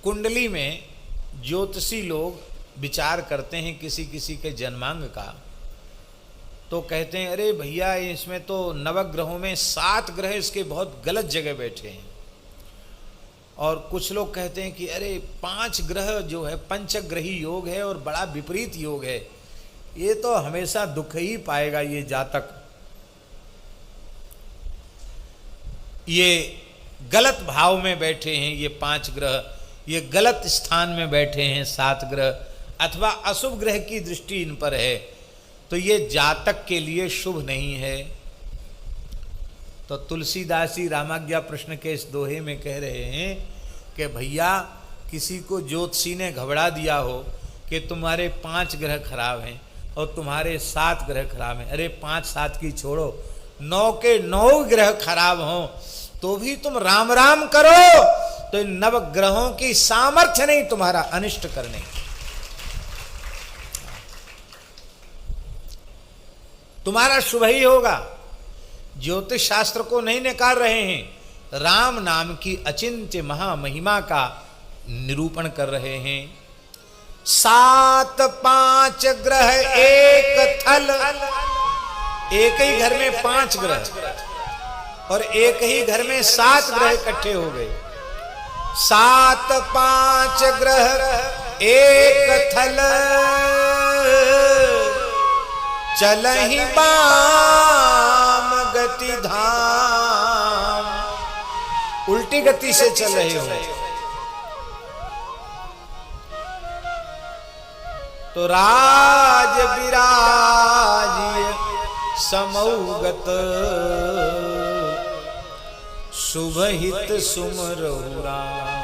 कुंडली में ज्योतिषी लोग विचार करते हैं किसी किसी के जन्मांग का, तो कहते हैं अरे भैया इसमें तो नवग्रहों में 7 ग्रह इसके बहुत गलत जगह बैठे हैं। और कुछ लोग कहते हैं कि अरे 5 ग्रह जो है पंचग्रही योग है और बड़ा विपरीत योग है, ये तो हमेशा दुख ही पाएगा ये जातक, ये गलत भाव में बैठे हैं ये 5 ग्रह, ये गलत स्थान में बैठे हैं 7 ग्रह, अथवा अशुभ ग्रह की दृष्टि इन पर है, तो ये जातक के लिए शुभ नहीं है। तो तुलसीदास जी रामाज्ञा प्रश्न के इस दोहे में कह रहे हैं कि भैया किसी को ज्योतिषी ने घबरा दिया हो कि तुम्हारे 5 ग्रह खराब हैं और तुम्हारे 7 ग्रह खराब हैं, अरे 5-7 की छोड़ो, 9 के 9 ग्रह खराब हों तो भी तुम राम राम करो, तो इन नवग्रहों की सामर्थ्य नहीं तुम्हारा अनिष्ट करने। तुम्हारा शुभ ही होगा। ज्योतिष शास्त्र को नहीं नकार रहे हैं, राम नाम की अचिंत्य महामहिमा का निरूपण कर रहे हैं। 7 5 ग्रह एक थल, एक ही घर में 5 ग्रह और एक ही घर में 7 ग्रह इकट्ठे हो गए। 7 5 ग्रह एक थल, चलहि बाम गति धाम, उल्टी गति से चल रहे हो तो राज विराज समौगत, शुभ हित सुमरहु राम।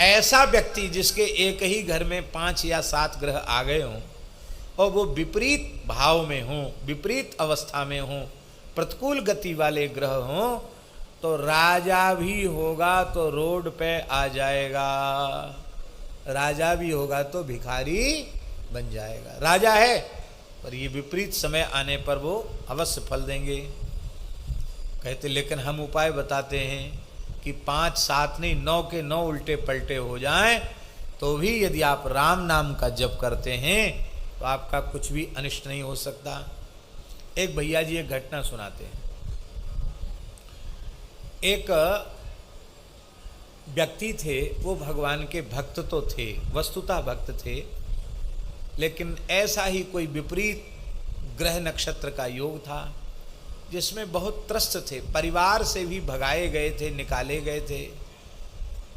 ऐसा व्यक्ति जिसके एक ही घर में 5 या 7 ग्रह आ गए हों और वो विपरीत भाव में हों, विपरीत अवस्था में हों, प्रतिकूल गति वाले ग्रह हों, तो राजा भी होगा तो रोड पे आ जाएगा, राजा भी होगा तो भिखारी बन जाएगा। राजा है पर ये विपरीत समय आने पर वो अवश्य फल देंगे। कहते लेकिन हम उपाय बताते हैं कि 5 7 नहीं 9 के 9 उल्टे पलटे हो जाएं तो भी यदि आप राम नाम का जप करते हैं तो आपका कुछ भी अनिष्ट नहीं हो सकता। एक भैया जी एक घटना सुनाते हैं। एक व्यक्ति थे, वो भगवान के भक्त तो थे, वस्तुतः भक्त थे, लेकिन ऐसा ही कोई विपरीत ग्रह नक्षत्र का योग था जिसमें बहुत त्रस्त थे, परिवार से भी भगाए गए थे, निकाले गए थे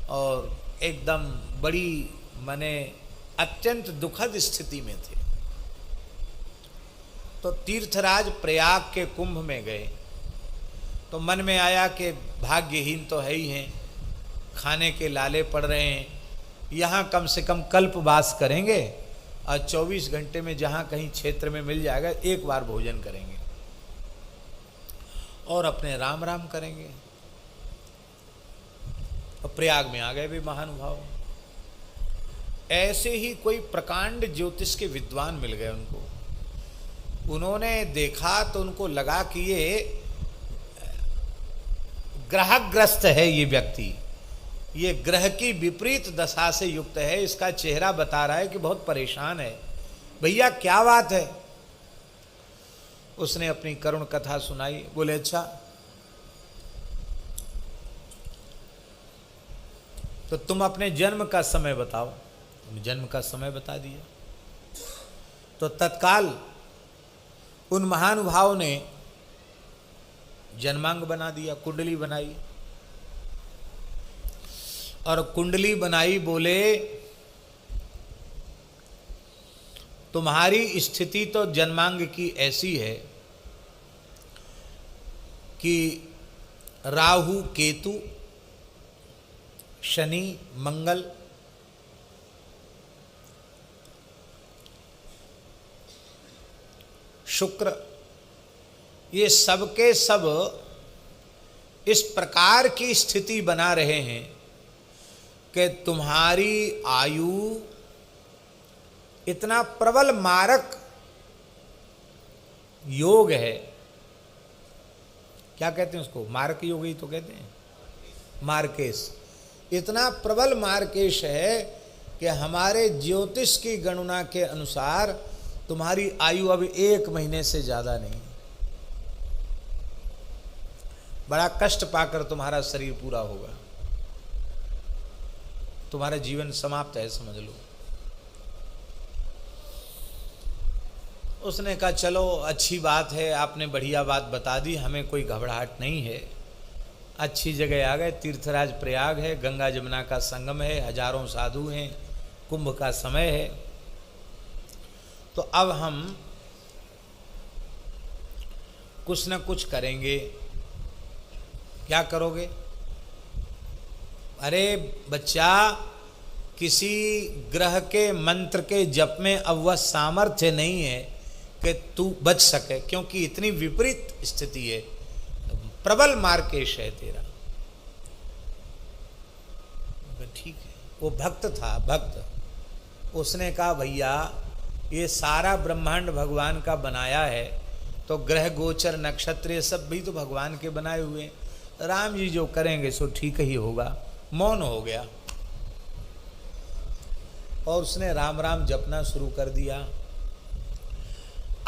और एकदम बड़ी माने अत्यंत दुखद स्थिति में थे। तो तीर्थराज प्रयाग के कुंभ में गए तो मन में आया कि भाग्यहीन तो है ही हैं, खाने के लाले पड़ रहे हैं, यहाँ कम से कम कल्पवास करेंगे और 24 घंटे में जहाँ कहीं क्षेत्र में मिल जाएगा एक बार भोजन करेंगे और अपने राम राम करेंगे। और प्रयाग में आ गए भी महानुभाव। ऐसे ही कोई प्रकांड ज्योतिष के विद्वान मिल गए उनको। उन्होंने देखा तो उनको लगा कि ये ग्रहग्रस्त है, ये व्यक्ति, ये ग्रह की विपरीत दशा से युक्त है, इसका चेहरा बता रहा है कि बहुत परेशान है। भैया क्या बात है? उसने अपनी करुण कथा सुनाई। बोले अच्छा तो तुम अपने जन्म का समय बताओ। जन्म का समय बता दिया तो तत्काल उन महानुभाव ने जन्मांग बना दिया, कुंडली बनाई और कुंडली बनाई। बोले तुम्हारी स्थिति तो जन्मांग की ऐसी है कि राहु केतु शनि मंगल शुक्र ये सब के सब इस प्रकार की स्थिति बना रहे हैं कि तुम्हारी आयु इतना प्रबल मारक योग है क्या कहते हैं उसको, मार्क योगी तो कहते हैं, मार्केश, इतना प्रबल मार्केश है कि हमारे ज्योतिष की गणना के अनुसार तुम्हारी आयु अब 1 महीने से ज्यादा नहीं, बड़ा कष्ट पाकर तुम्हारा शरीर पूरा होगा, तुम्हारा जीवन समाप्त है, समझ लो। उसने कहा चलो अच्छी बात है, आपने बढ़िया बात बता दी, हमें कोई घबराहट नहीं है, अच्छी जगह आ गए, तीर्थराज प्रयाग है, गंगा जमुना का संगम है, हजारों साधु हैं, कुंभ का समय है, तो अब हम कुछ न कुछ करेंगे। क्या करोगे? अरे बच्चा, किसी ग्रह के मंत्र के जप में अब वह सामर्थ्य नहीं है कि तू बच सके, क्योंकि इतनी विपरीत स्थिति है, प्रबल मार्केश है तेरा। ठीक है, वो भक्त था, भक्त। उसने कहा भैया ये सारा ब्रह्मांड भगवान का बनाया है, तो ग्रह गोचर नक्षत्र ये सब भी तो भगवान के बनाए हुए, राम जी जो करेंगे सो ठीक ही होगा। मौन हो गया और उसने राम राम जपना शुरू कर दिया।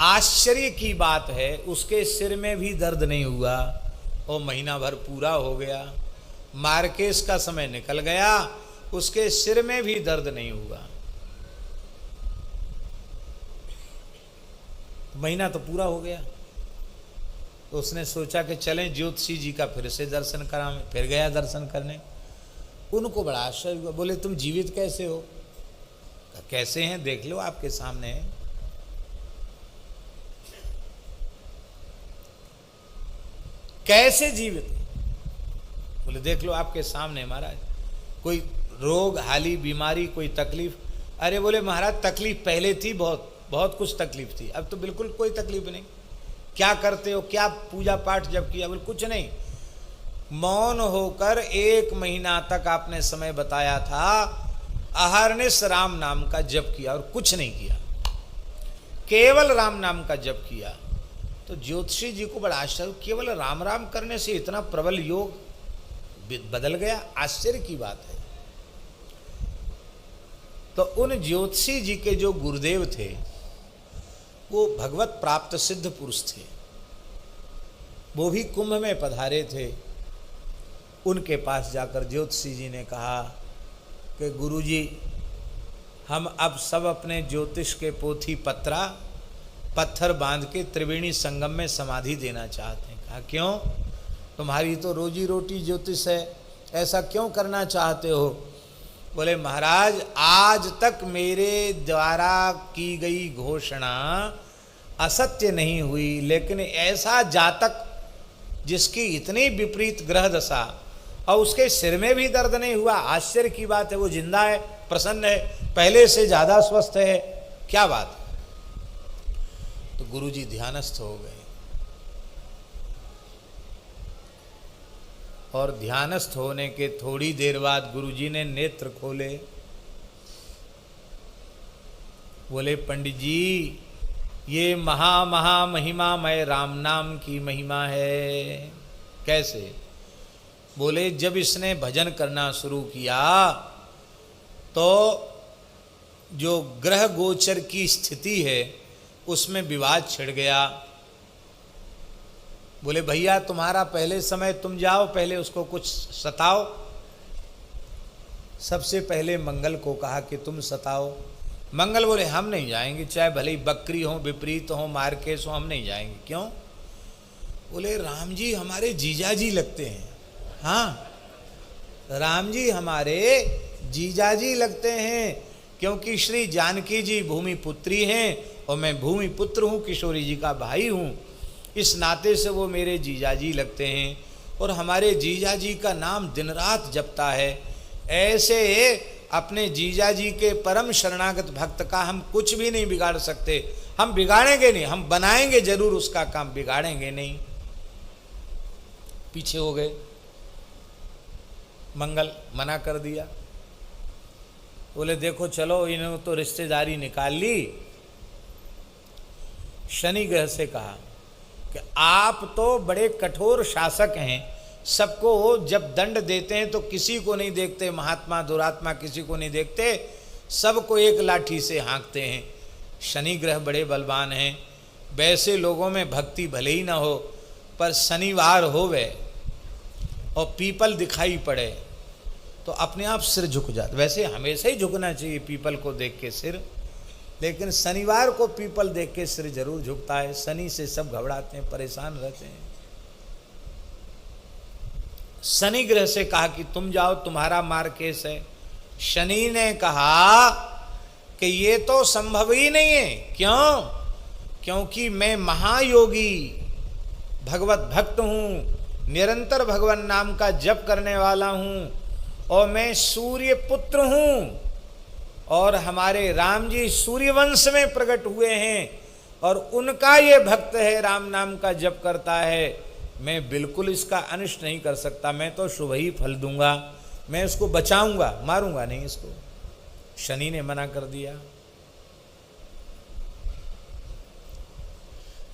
आश्चर्य की बात है, उसके सिर में भी दर्द नहीं हुआ और महीना भर पूरा हो गया। मार्केश का समय निकल गया, उसके सिर में भी दर्द नहीं हुआ, महीना तो पूरा हो गया। तो उसने सोचा कि चलें ज्योतिषी जी का फिर से दर्शन करावें। फिर गया दर्शन करने। उनको बड़ा आश्चर्य हुआ, बोले तुम जीवित कैसे हो? कैसे हैं देख लो, आपके सामने है। कैसे जीवित? बोले देख लो आपके सामने महाराज, कोई रोग हाली बीमारी कोई तकलीफ? अरे बोले महाराज तकलीफ पहले थी, बहुत बहुत कुछ तकलीफ थी, अब तो बिल्कुल कोई तकलीफ नहीं। क्या करते हो, क्या पूजा पाठ जब किया? बोले कुछ नहीं। मौन होकर 1 महीना तक आपने समय बताया था, अहरनिश राम नाम का जप किया और कुछ नहीं किया, केवल राम नाम का जप किया। तो ज्योतिषी जी को बड़ा आश्चर्य, केवल राम राम करने से इतना प्रबल योग बदल गया, आश्चर्य की बात है। तो उन ज्योतिषी जी के जो गुरुदेव थे वो भगवत प्राप्त सिद्ध पुरुष थे, वो भी कुंभ में पधारे थे। उनके पास जाकर ज्योतिषी जी ने कहा कि गुरुजी, हम अब सब अपने ज्योतिष के पोथी पत्थर बांध के त्रिवेणी संगम में समाधि देना चाहते हैं। कहा क्यों? तुम्हारी तो रोजी रोटी ज्योतिष है, ऐसा क्यों करना चाहते हो? बोले महाराज आज तक मेरे द्वारा की गई घोषणा असत्य नहीं हुई, लेकिन ऐसा जातक जिसकी इतनी विपरीत ग्रह दशा और उसके सिर में भी दर्द नहीं हुआ, आश्चर्य की बात है, वो जिंदा है, प्रसन्न है, पहले से ज्यादा स्वस्थ है, क्या बात है? तो गुरुजी ध्यानस्थ हो गए और ध्यानस्थ होने के थोड़ी देर बाद गुरुजी ने नेत्र खोले। बोले पंडित जी, ये महा महिमामय राम नाम की महिमा है। कैसे? बोले जब इसने भजन करना शुरू किया तो जो ग्रह गोचर की स्थिति है उसमें विवाद छिड़ गया। बोले भैया तुम्हारा पहले समय, तुम जाओ पहले उसको कुछ सताओ। सबसे पहले मंगल को कहा कि तुम सताओ। मंगल बोले हम नहीं जाएंगे, चाहे भले ही बकरी हो, विपरीत हो, मार्केश हो, हम नहीं जाएंगे। क्यों? बोले राम जी हमारे जीजाजी लगते हैं। हाँ, राम जी हमारे जीजाजी लगते हैं, क्योंकि श्री जानकी जी भूमि पुत्री हैं और मैं भूमि पुत्र हूँ, किशोरी जी का भाई हूँ, इस नाते से वो मेरे जीजाजी लगते हैं और हमारे जीजाजी का नाम दिन रात जपता है। ऐसे अपने जीजाजी के परम शरणागत भक्त का हम कुछ भी नहीं बिगाड़ सकते। हम बिगाड़ेंगे नहीं, हम बनाएंगे जरूर उसका काम, बिगाड़ेंगे नहीं। पीछे हो गए। मंगल मना कर दिया। बोले देखो चलो, इन्होंने तो रिश्तेदारी निकाल ली। शनि ग्रह से कहा कि आप तो बड़े कठोर शासक हैं, सबको जब दंड देते हैं तो किसी को नहीं देखते, महात्मा दुरात्मा किसी को नहीं देखते, सबको एक लाठी से हाँकते हैं। शनि ग्रह बड़े बलवान हैं, वैसे लोगों में भक्ति भले ही ना हो, पर शनिवार होवे और पीपल दिखाई पड़े तो अपने आप सिर झुक जाता। वैसे हमेशा ही झुकना चाहिए पीपल को देख के सिर, लेकिन शनिवार को पीपल देख के सिर जरूर झुकता है। शनि से सब घबराते हैं, परेशान रहते हैं। शनि ग्रह से कहा कि तुम जाओ, तुम्हारा मार केस है। शनि ने कहा कि ये तो संभव ही नहीं है। क्यों? क्योंकि मैं महायोगी भगवत भक्त हूं, निरंतर भगवान नाम का जप करने वाला हूं, और मैं सूर्य पुत्र हूं, और हमारे राम जी सूर्य वंश में प्रकट हुए हैं, और उनका ये भक्त है, राम नाम का जप करता है। मैं बिल्कुल इसका अनिष्ट नहीं कर सकता, मैं तो शुभ ही फल दूंगा, मैं इसको बचाऊंगा, मारूंगा नहीं इसको। शनि ने मना कर दिया।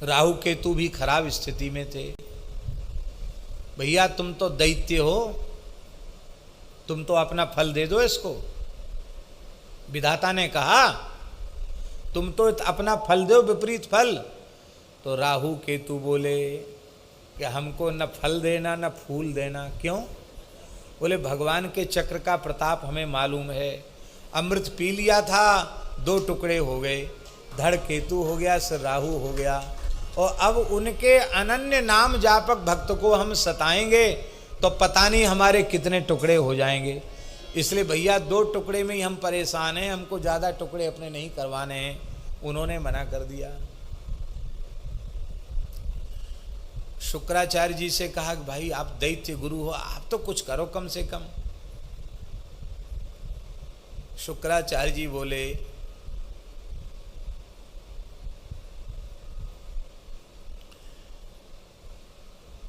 राहु केतु भी खराब स्थिति में थे। भैया तुम तो दैत्य हो, तुम तो अपना फल दे दो इसको। विधाता ने कहा तुम तो अपना फल दो, विपरीत फल। तो राहु केतु बोले कि हमको न फल देना न फूल देना। क्यों? बोले भगवान के चक्र का प्रताप हमें मालूम है। अमृत पी लिया था, 2 टुकड़े हो गए, धड़ केतु हो गया, सिर राहु हो गया, और अब उनके अनन्य नाम जापक भक्त को हम सताएंगे तो पता नहीं हमारे कितने टुकड़े हो जाएंगे। इसलिए भैया 2 टुकड़े में ही हम परेशान हैं, हमको ज़्यादा टुकड़े अपने नहीं करवाने हैं। उन्होंने मना कर दिया। शुक्राचार्य जी से कहा कि भाई आप दैत्य गुरु हो, आप तो कुछ करो कम से कम। शुक्राचार्य जी बोले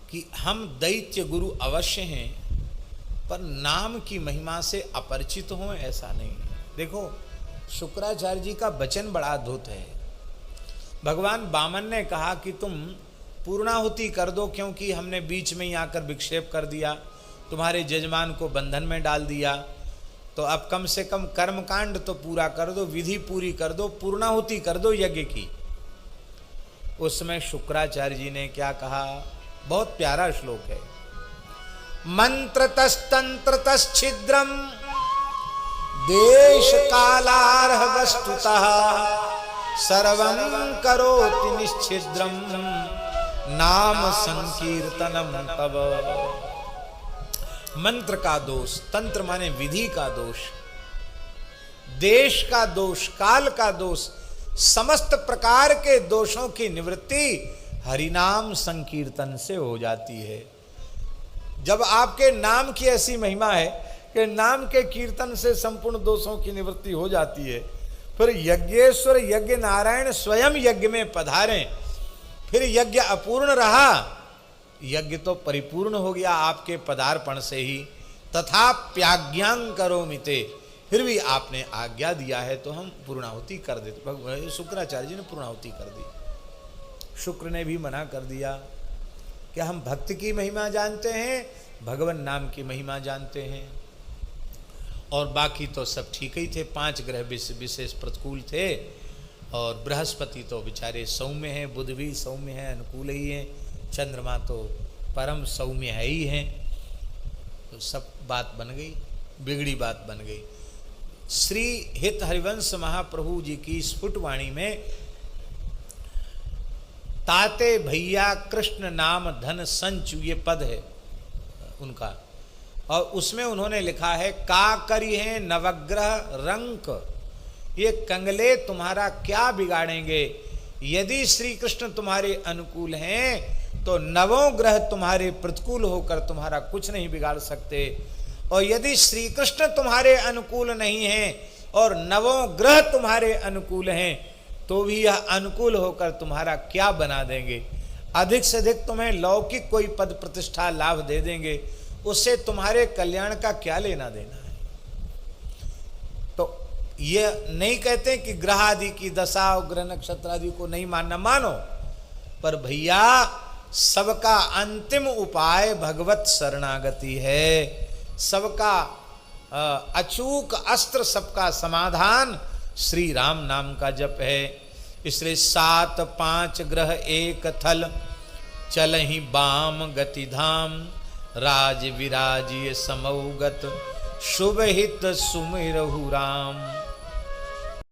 कि हम दैत्य गुरु अवश्य हैं, पर नाम की महिमा से अपरिचित हों ऐसा नहीं। देखो शुक्राचार्य जी का वचन बड़ा अद्भुत है। भगवान वामन ने कहा कि तुम पूर्णाहुति कर दो, क्योंकि हमने बीच में ही आकर विक्षेप कर दिया, तुम्हारे जजमान को बंधन में डाल दिया, तो अब कम से कम कर्मकांड तो पूरा कर दो, विधि पूरी कर दो, पूर्णाहुति कर दो यज्ञ की। उसमें शुक्राचार्य जी ने क्या कहा? बहुत प्यारा श्लोक है। मंत्रतस्तंत्रतश्छिद्रम देश कालार्ह वस्तुतः सर्वं करोति निश्छिद्रम नाम संकीर्तनम तव। मंत्र का दोष, तंत्र माने विधि का दोष, देश का दोष, काल का दोष, समस्त प्रकार के दोषों की निवृत्ति हरिनाम संकीर्तन से हो जाती है। जब आपके नाम की ऐसी महिमा है कि नाम के कीर्तन से संपूर्ण दोषों की निवृत्ति हो जाती है, फिर यज्ञेश्वर यज्ञ नारायण स्वयं यज्ञ में पधारें, फिर यज्ञ अपूर्ण रहा, यज्ञ तो परिपूर्ण हो गया आपके पदार्पण से ही। तथाप्याज्ञां करोमिते, फिर भी आपने आज्ञा दिया है तो हम पूर्णाहुति कर देते। भगवान शुक्राचार्य जी ने पूर्णाहुति कर दी। शुक्र ने भी मना कर दिया कि हम भक्त की महिमा जानते हैं, भगवान नाम की महिमा जानते हैं, और बाकी तो सब ठीक ही थे। 5 ग्रह विशेष प्रतिकूल थे, और बृहस्पति तो बेचारे सौम्य हैं, बुध भी सौम्य है, अनुकूल ही हैं, चंद्रमा तो परम सौम्य है ही हैं। तो सब बात बन गई, बिगड़ी बात बन गई। श्री हित हरिवंश महाप्रभु जी की स्फुट वाणी में ताते भैया कृष्ण नाम धन संचु, ये पद है उनका, और उसमें उन्होंने लिखा है का करी है नवग्रह रंक, ये कंगले तुम्हारा क्या बिगाड़ेंगे। यदि श्री कृष्ण तुम्हारे अनुकूल हैं तो नवों ग्रह तुम्हारे प्रतिकूल होकर तुम्हारा कुछ नहीं बिगाड़ सकते, और यदि श्री कृष्ण तुम्हारे अनुकूल नहीं हैं और नवों ग्रह तुम्हारे अनुकूल हैं तो भी यह अनुकूल होकर तुम्हारा क्या बना देंगे। अधिक से अधिक तुम्हें लौकिक कोई पद प्रतिष्ठा लाभ दे देंगे, उससे तुम्हारे कल्याण का क्या लेना देना है। तो ये नहीं कहते कि ग्रह आदि की दशा और ग्रह नक्षत्र आदि को नहीं मानना, मानो, पर भैया सबका अंतिम उपाय भगवत शरणागति है। सबका अचूक अस्त्र, सबका समाधान श्री राम नाम का जप है। इसलिए 7 5 ग्रह एक थल, चलहि बाम गति धाम, राज विराजिय समौगत, शुभ हित सुमिरहु राम।